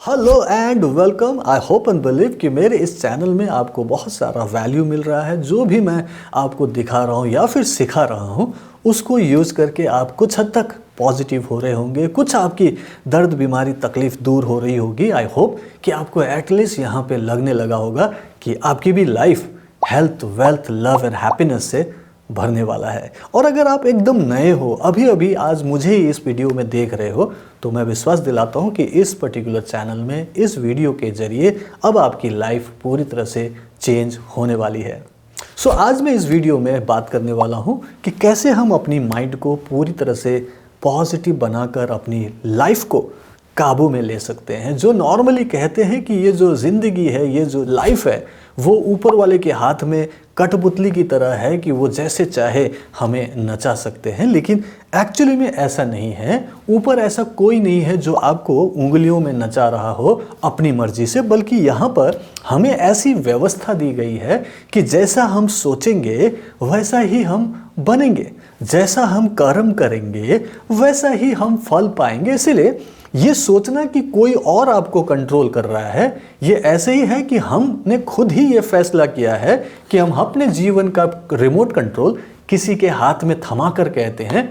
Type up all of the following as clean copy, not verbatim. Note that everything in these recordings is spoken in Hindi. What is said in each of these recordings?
Hello and welcome. I hope and believe कि मेरे इस चैनल में आपको बहुत सारा वैल्यू मिल रहा है। जो भी मैं आपको दिखा रहा हूँ या फिर सिखा रहा हूँ उसको यूज़ करके आप कुछ हद तक पॉजिटिव हो रहे होंगे, कुछ आपकी दर्द बीमारी तकलीफ दूर हो रही होगी। आई होप कि आपको एटलीस्ट यहाँ पे लगने लगा होगा कि आपकी भी life health, wealth, love and happiness से भरने वाला है। और अगर आप एकदम नए हो, अभी अभी आज मुझे ही इस वीडियो में देख रहे हो, तो मैं विश्वास दिलाता हूं कि इस पर्टिकुलर चैनल में इस वीडियो के जरिए अब आपकी लाइफ पूरी तरह से चेंज होने वाली है। सो आज मैं इस वीडियो में बात करने वाला हूं कि कैसे हम अपनी माइंड को पूरी तरह से पॉजिटिव बनाकर अपनी लाइफ को काबू में ले सकते हैं। जो नॉर्मली कहते हैं कि ये जो ज़िंदगी है, ये जो लाइफ है, वो ऊपर वाले के हाथ में कठपुतली की तरह है कि वो जैसे चाहे हमें नचा सकते हैं, लेकिन एक्चुअली में ऐसा नहीं है। ऊपर ऐसा कोई नहीं है जो आपको उंगलियों में नचा रहा हो अपनी मर्जी से, बल्कि यहाँ पर हमें ऐसी व्यवस्था दी गई है कि जैसा हम सोचेंगे वैसा ही हम बनेंगे, जैसा हम कर्म करेंगे वैसा ही हम फल पाएंगे। इसलिए ये सोचना कि कोई और आपको कंट्रोल कर रहा है, ये ऐसे ही है कि हमने खुद ही ये फैसला किया है कि हम अपने जीवन का रिमोट कंट्रोल किसी के हाथ में थमा कर कहते हैं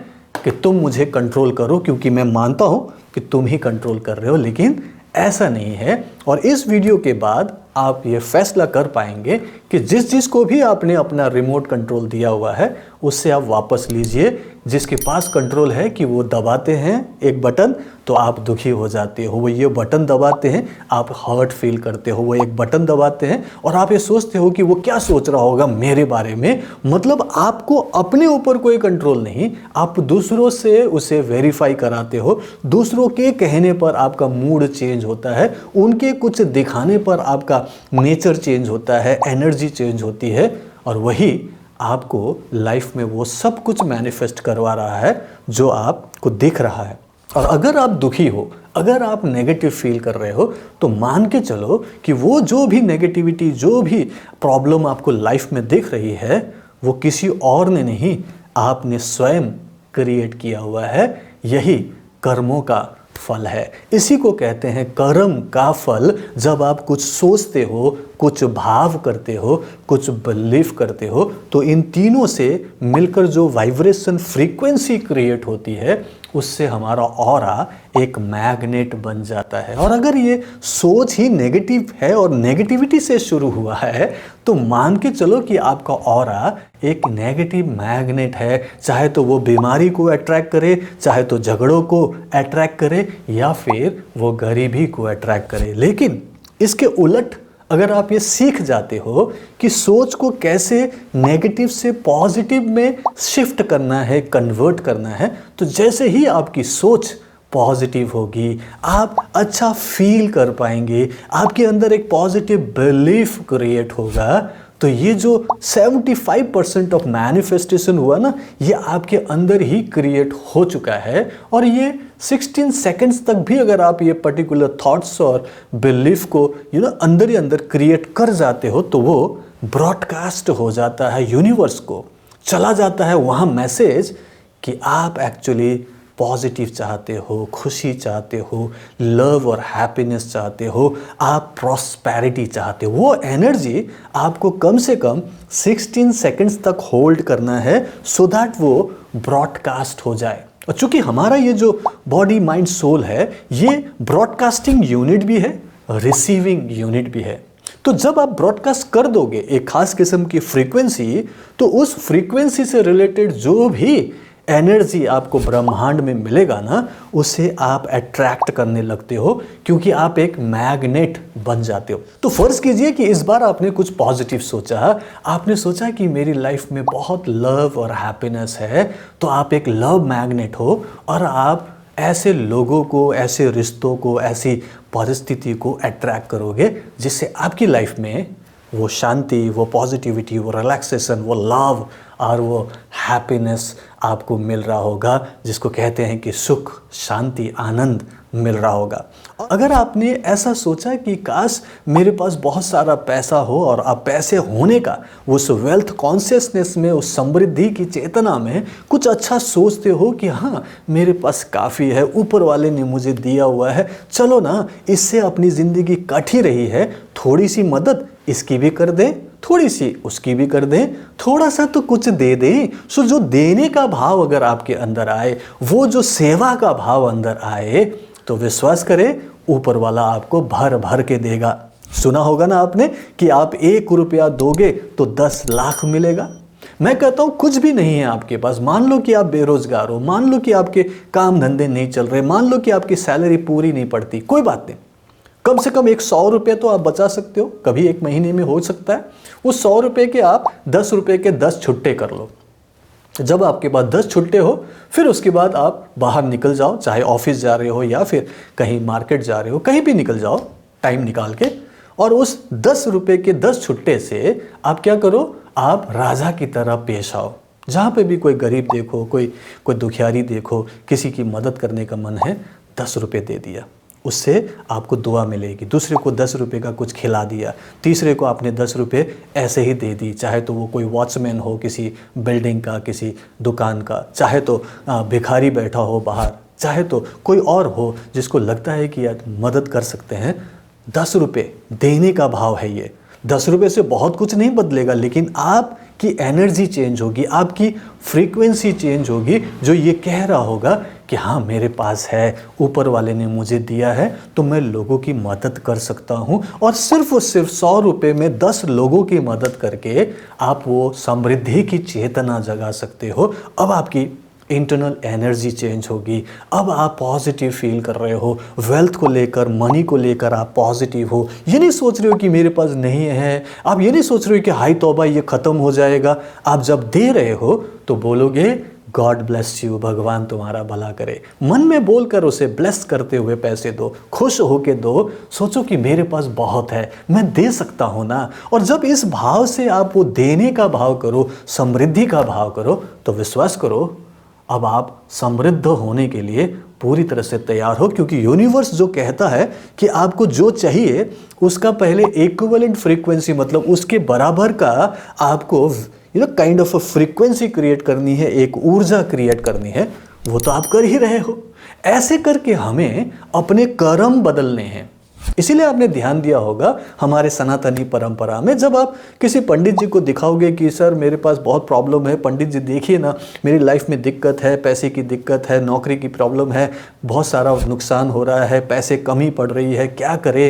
कि तुम मुझे कंट्रोल करो, क्योंकि मैं मानता हूं कि तुम ही कंट्रोल कर रहे हो, लेकिन ऐसा नहीं है। और इस वीडियो के बाद आप ये फैसला कर पाएंगे कि जिस चीज़ को भी आपने अपना रिमोट कंट्रोल दिया हुआ है उससे आप वापस लीजिए। जिसके पास कंट्रोल है कि वो दबाते हैं एक बटन तो आप दुखी हो जाते हो, वो ये बटन दबाते हैं आप हर्ट फील करते हो, वो एक बटन दबाते हैं और आप ये सोचते हो कि वो क्या सोच रहा होगा मेरे बारे में। मतलब आपको अपने ऊपर कोई कंट्रोल नहीं, आप दूसरों से उसे वेरीफाई कराते हो। दूसरों के कहने पर आपका मूड चेंज होता है, उनके कुछ दिखाने पर आपका नेचर चेंज होता है, एनर्जी चेंज होती है, और वही आपको लाइफ में वो सब कुछ मैनिफेस्ट करवा रहा है जो आपको दिख रहा है। और अगर आप दुखी हो, अगर आप नेगेटिव फील कर रहे हो, तो मान के चलो कि वो जो भी नेगेटिविटी, जो भी प्रॉब्लम आपको लाइफ में दिख रही है, वो किसी और ने नहीं, आपने स्वयं क्रिएट किया हुआ है। यही कर्मों का फल है। इसी को कहते हैं कर्म का फल। जब आप कुछ सोचते हो, कुछ भाव करते हो, कुछ बिलीव करते हो, तो इन तीनों से मिलकर जो वाइब्रेशन फ्रीक्वेंसी क्रिएट होती है, उससे हमारा ऑरा एक मैग्नेट बन जाता है। और अगर ये सोच ही नेगेटिव है और नेगेटिविटी से शुरू हुआ है, तो मान के चलो कि आपका ऑरा एक नेगेटिव मैग्नेट है। चाहे तो वो बीमारी को अट्रैक्ट करे, चाहे तो झगड़ों को अट्रैक्ट करे, या फिर वो गरीबी को अट्रैक्ट करे। लेकिन इसके उलट अगर आप ये सीख जाते हो कि सोच को कैसे नेगेटिव से पॉजिटिव में शिफ्ट करना है, कन्वर्ट करना है, तो जैसे ही आपकी सोच पॉजिटिव होगी, आप अच्छा फील कर पाएंगे, आपके अंदर एक पॉजिटिव बिलीफ क्रिएट होगा, तो ये जो 75% ऑफ मैनिफेस्टेशन हुआ ना, ये आपके अंदर ही क्रिएट हो चुका है। और ये 16 सेकंड्स तक भी अगर आप ये पर्टिकुलर थॉट्स और बिलीफ को अंदर ही अंदर क्रिएट कर जाते हो, तो वो ब्रॉडकास्ट हो जाता है यूनिवर्स को, चला जाता है वहाँ मैसेज कि आप एक्चुअली पॉजिटिव चाहते हो, खुशी चाहते हो, लव और हैप्पीनेस चाहते हो, आप प्रॉस्पेरिटी चाहते हो। वो एनर्जी आपको कम से कम 16 सेकंड्स तक होल्ड करना है, सो दैट वो ब्रॉडकास्ट हो जाए। और चूंकि हमारा ये जो बॉडी, माइंड, सोल है, ये ब्रॉडकास्टिंग यूनिट भी है, रिसीविंग यूनिट भी है। तो जब आप ब्रॉडकास्ट कर दोगे एक खास किस्म की फ्रीक्वेंसी, तो उस फ्रीक्वेंसी से रिलेटेड जो भी एनर्जी आपको ब्रह्मांड में मिलेगा ना, उसे आप अट्रैक्ट करने लगते हो, क्योंकि आप एक मैग्नेट बन जाते हो। तो फर्ज कीजिए कि इस बार आपने कुछ पॉजिटिव सोचा, आपने सोचा कि मेरी लाइफ में बहुत लव और हैप्पीनेस है, तो आप एक लव मैग्नेट हो और आप ऐसे लोगों को, ऐसे रिश्तों को, ऐसी परिस्थिति को अट्रैक्ट करोगे जिससे आपकी लाइफ में वो शांति, वो पॉजिटिविटी, वो रिलैक्सेशन, वो लव और वो हैप्पीनेस आपको मिल रहा होगा, जिसको कहते हैं कि सुख, शांति, आनंद मिल रहा होगा। अगर आपने ऐसा सोचा कि काश मेरे पास बहुत सारा पैसा हो, और आप पैसे होने का उस वेल्थ कॉन्शियसनेस में, उस समृद्धि की चेतना में कुछ अच्छा सोचते हो कि हाँ मेरे पास काफ़ी है, ऊपर वाले ने मुझे दिया हुआ है, चलो ना इससे अपनी ज़िंदगी कट ही रही है, थोड़ी सी मदद इसकी भी कर दें, थोड़ी सी उसकी भी कर दें, थोड़ा सा तो कुछ दे दें। सो जो देने का भाव अगर आपके अंदर आए, वो जो सेवा का भाव अंदर आए, तो विश्वास करें ऊपर वाला आपको भर भर के देगा। सुना होगा ना आपने कि आप 1 रुपया दोगे तो 10 लाख मिलेगा। मैं कहता हूं कुछ भी नहीं है आपके पास, मान लो कि आप बेरोजगार हो, मान लो कि आपके काम धंधे नहीं चल रहे, मान लो कि आपकी सैलरी पूरी नहीं पड़ती, कोई बात नहीं, कम से कम 100 रुपये तो आप बचा सकते हो, कभी एक महीने में हो सकता है। उस 100 रुपये के आप 10 रुपये के 10 छुट्टे कर लो। जब आपके पास 10 छुट्टे हो, फिर उसके बाद आप बाहर निकल जाओ, चाहे ऑफिस जा रहे हो या फिर कहीं मार्केट जा रहे हो, कहीं भी निकल जाओ टाइम निकाल के, और उस 10 रुपये के 10 छुट्टे से आप क्या करो, आप राजा की तरह पेश आओ। जहाँ पे भी कोई गरीब देखो, कोई दुखियारी देखो, किसी की मदद करने का मन है, 10 रुपये दे दिया, उससे आपको दुआ मिलेगी। दूसरे को 10 रुपये का कुछ खिला दिया, तीसरे को आपने 10 रुपये ऐसे ही दे दी, चाहे तो वो कोई वॉचमैन हो किसी बिल्डिंग का, किसी दुकान का, चाहे तो भिखारी बैठा हो बाहर, चाहे तो कोई और हो जिसको लगता है कि यार मदद कर सकते हैं। 10 रुपये देने का भाव है ये। 10 रुपये से बहुत कुछ नहीं बदलेगा, लेकिन आपकी एनर्जी चेंज होगी, आपकी फ्रीक्वेंसी चेंज होगी, जो ये कह रहा होगा कि हाँ मेरे पास है, ऊपर वाले ने मुझे दिया है, तो मैं लोगों की मदद कर सकता हूँ। और सिर्फ 100 रुपये में 10 लोगों की मदद करके आप वो समृद्धि की चेतना जगा सकते हो। अब आपकी इंटरनल एनर्जी चेंज होगी, अब आप पॉजिटिव फील कर रहे हो, वेल्थ को लेकर, मनी को लेकर आप पॉजिटिव हो। ये नहीं सोच रहे हो कि मेरे पास नहीं है, आप ये नहीं सोच रहे हो कि हाय तौबा ये ख़त्म हो जाएगा। आप जब दे रहे हो तो बोलोगे गॉड ब्लेस यू, भगवान तुम्हारा भला करे। मन में बोलकर उसे ब्लेस करते हुए पैसे दो, खुश होके दो, सोचो कि मेरे पास बहुत है, मैं दे सकता हूँ ना। और जब इस भाव से आप वो देने का भाव करो, समृद्धि का भाव करो, तो विश्वास करो अब आप समृद्ध होने के लिए पूरी तरह से तैयार हो। क्योंकि यूनिवर्स जो कहता है कि आपको जो चाहिए उसका पहले इक्विवेलेंट फ्रीक्वेंसी, मतलब उसके बराबर का आपको काइंड ऑफ फ्रीक्वेंसी क्रिएट करनी है, एक ऊर्जा क्रिएट करनी है, वो तो आप कर ही रहे हो। ऐसे करके हमें अपने कर्म बदलने हैं। इसीलिए आपने ध्यान दिया होगा हमारे सनातनी परंपरा में, जब आप किसी पंडित जी को दिखाओगे कि सर मेरे पास बहुत प्रॉब्लम है, पंडित जी देखिए ना मेरी लाइफ में दिक्कत है, पैसे की दिक्कत है, नौकरी की प्रॉब्लम है, बहुत सारा नुकसान हो रहा है, पैसे कमी पड़ रही है, क्या करे।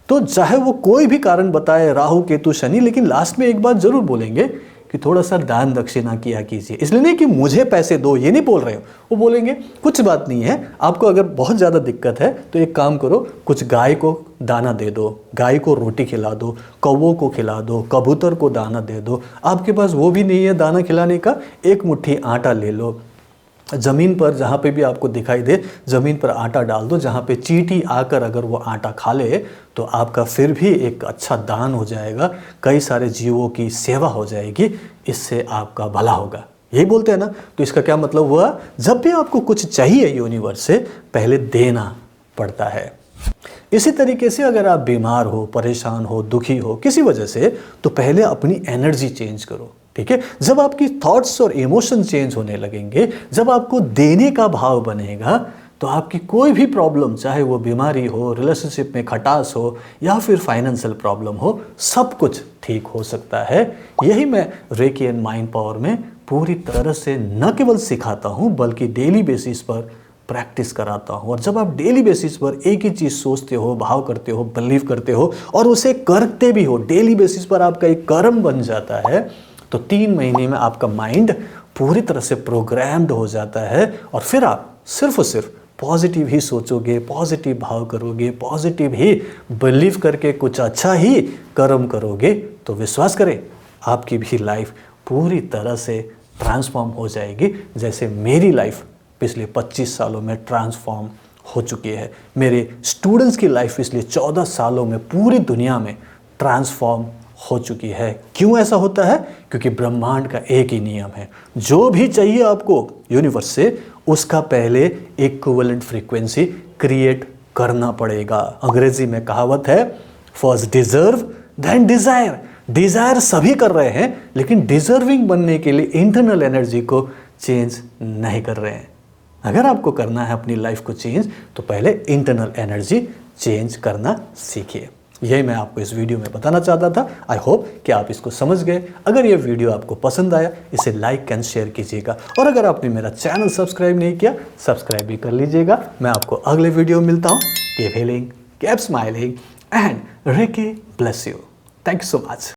तो चाहे वो कोई भी कारण बताए, राहु केतु शनि, लेकिन लास्ट में एक बात जरूर बोलेंगे कि थोड़ा सा दान दक्षिणा किया कीजिए। इसलिए नहीं कि मुझे पैसे दो, ये नहीं बोल रहे हो, वो बोलेंगे कुछ बात नहीं है, आपको अगर बहुत ज़्यादा दिक्कत है तो एक काम करो, कुछ गाय को दाना दे दो, गाय को रोटी खिला दो, कौवों को खिला दो, कबूतर को दाना दे दो। आपके पास वो भी नहीं है दाना खिलाने का, एक मुट्ठी आटा ले लो, ज़मीन पर जहाँ पे भी आपको दिखाई दे ज़मीन पर आटा डाल दो, जहाँ पे चींटी आकर अगर वो आटा खा ले तो आपका फिर भी एक अच्छा दान हो जाएगा, कई सारे जीवों की सेवा हो जाएगी, इससे आपका भला होगा। यही बोलते हैं ना। तो इसका क्या मतलब हुआ, जब भी आपको कुछ चाहिए यूनिवर्स से, पहले देना पड़ता है। इसी तरीके से अगर आप बीमार हो, परेशान हो, दुखी हो किसी वजह से, तो पहले अपनी एनर्जी चेंज करो। ठीक है, जब आपकी थॉट्स और इमोशन चेंज होने लगेंगे, जब आपको देने का भाव बनेगा, तो आपकी कोई भी प्रॉब्लम, चाहे वो बीमारी हो, रिलेशनशिप में खटास हो, या फिर फाइनेंशियल प्रॉब्लम हो, सब कुछ ठीक हो सकता है। यही मैं रेकी एंड माइंड पावर में पूरी तरह से न केवल सिखाता हूँ, बल्कि डेली बेसिस पर प्रैक्टिस कराता हूँ। और जब आप डेली बेसिस पर एक ही चीज़ सोचते हो, भाव करते हो, बिलीव करते हो और उसे करते भी हो, डेली बेसिस पर आपका एक कर्म बन जाता है, तो 3 महीने में आपका माइंड पूरी तरह से प्रोग्राम्ड हो जाता है। और फिर आप सिर्फ और सिर्फ पॉजिटिव ही सोचोगे, पॉजिटिव भाव करोगे, पॉजिटिव ही बिलीव करके कुछ अच्छा ही कर्म करोगे, तो विश्वास करें आपकी भी लाइफ पूरी तरह से ट्रांसफॉर्म हो जाएगी, जैसे मेरी लाइफ पिछले 25 सालों में ट्रांसफॉर्म हो चुकी है। मेरे स्टूडेंट्स की लाइफ पिछले 14 सालों में पूरी दुनिया में ट्रांसफॉर्म हो चुकी है। क्यों ऐसा होता है? क्योंकि ब्रह्मांड का एक ही नियम है, जो भी चाहिए आपको यूनिवर्स से, उसका पहले इक्विवेलेंट फ्रीक्वेंसी क्रिएट करना पड़ेगा। अंग्रेजी में कहावत है, first deserve then desire. Desire सभी कर रहे हैं, लेकिन डिजर्विंग बनने के लिए इंटरनल एनर्जी को चेंज नहीं कर रहे हैं। अगर आपको करना है अपनी लाइफ को चेंज, तो पहले इंटरनल एनर्जी चेंज करना सीखिए। यही मैं आपको इस वीडियो में बताना चाहता था। आई होप कि आप इसको समझ गए। अगर ये वीडियो आपको पसंद आया, इसे लाइक एंड शेयर कीजिएगा, और अगर आपने मेरा चैनल सब्सक्राइब नहीं किया, सब्सक्राइब भी कर लीजिएगा। मैं आपको अगले वीडियो में मिलता हूँ। Keep healing, keep smiling and reiki bless you. Thank you so much.